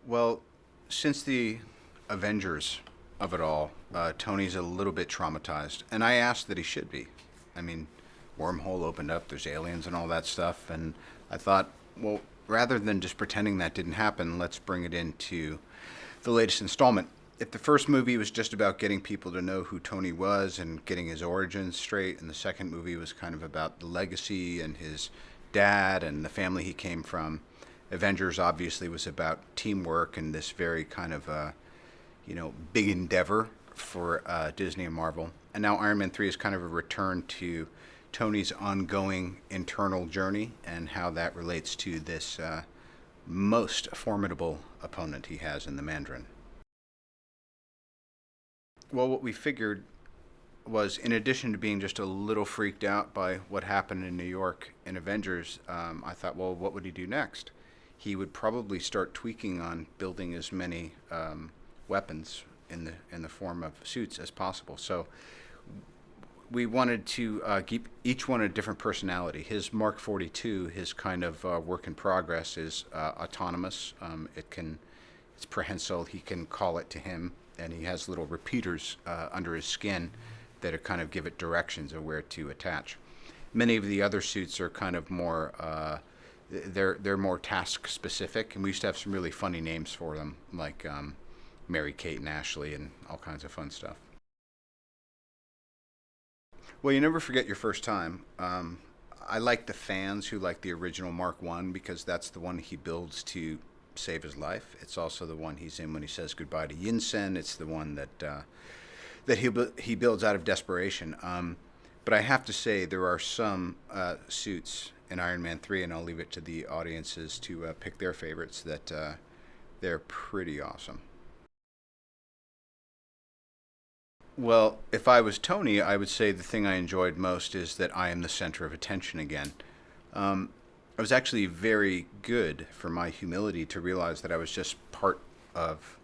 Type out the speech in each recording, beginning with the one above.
Well, since the Avengers of it all, Tony's a little bit traumatized, and I asked that he should be. I mean, wormhole opened up, there's aliens and all that stuff, and I thought, well, rather than just pretending that didn't happen, let's bring it into the latest installment. If the first movie was just about getting people to know who Tony was and getting his origins straight, and the second movie was kind of about the legacy and his dad and the family he came from, Avengers obviously was about teamwork and this very kind of big endeavor for Disney and Marvel. And now Iron Man 3 is kind of a return to Tony's ongoing internal journey and how that relates to this most formidable opponent he has in the Mandarin. Well, what we figured was, in addition to being just a little freaked out by what happened in New York in Avengers, I thought, well, what would he do next? He would probably start tweaking on building as many weapons in the form of suits as possible. So we wanted to keep each one a different personality. His Mark 42, his kind of work in progress, is autonomous. It's prehensile. He can call it to him, and he has little repeaters under his skin that are kind of give it directions of where to attach. Many of the other suits are kind of more they're more task specific, and we used to have some really funny names for them, like Mary Kate and Ashley, and all kinds of fun stuff. Well, you never forget your first time. I like the fans who like the original Mark One because that's the one he builds to save his life. It's also the one he's in when he says goodbye to Yinsen. It's the one that he builds out of desperation. But I have to say there are some suits in Iron Man 3, and I'll leave it to the audiences to pick their favorites, that they're pretty awesome. Well, if I was Tony, I would say the thing I enjoyed most is that I am the center of attention again. I was actually very good for my humility to realize that I was just part of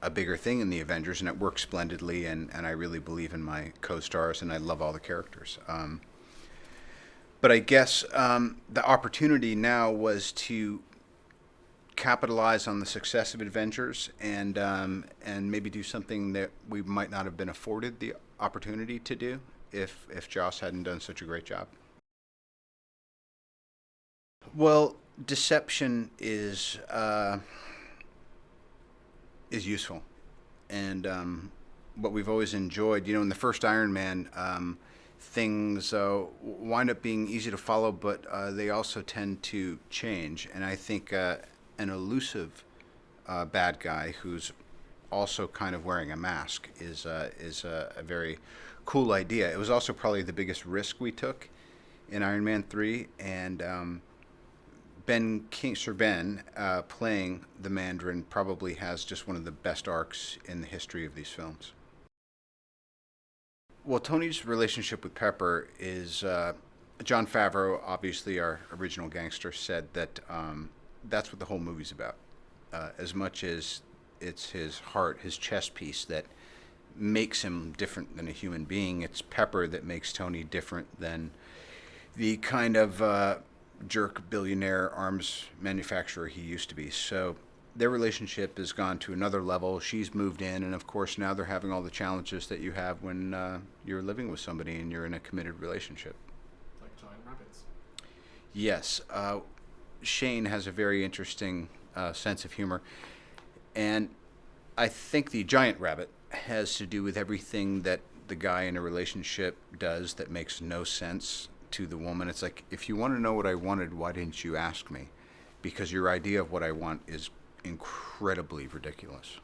a bigger thing in the Avengers, and it worked splendidly, and I really believe in my co-stars, and I love all the characters. But I guess the opportunity now was to capitalize on the success of Avengers and maybe do something that we might not have been afforded the opportunity to do if Joss hadn't done such a great job. Well, deception is useful, and what we've always enjoyed. In the first Iron Man, things wind up being easy to follow, but they also tend to change. And I think an elusive bad guy who's also kind of wearing a mask is a very cool idea. It was also probably the biggest risk we took in Iron Man 3, and Sir Ben, playing the Mandarin, probably has just one of the best arcs in the history of these films. Well, Tony's relationship with Pepper is John Favreau, obviously our original gangster, said that that's what the whole movie's about. As much as it's his heart, his chess piece that makes him different than a human being, it's Pepper that makes Tony different than the kind of jerk billionaire arms manufacturer he used to be. So their relationship has gone to another level. She's moved in, and of course now they're having all the challenges that you have when you're living with somebody and you're in a committed relationship. Like giant rabbits. Yes, Shane has a very interesting sense of humor, and I think the giant rabbit has to do with everything that the guy in a relationship does that makes no sense to the woman. It's like, if you want to know what I wanted, why didn't you ask me? Because your idea of what I want is incredibly ridiculous.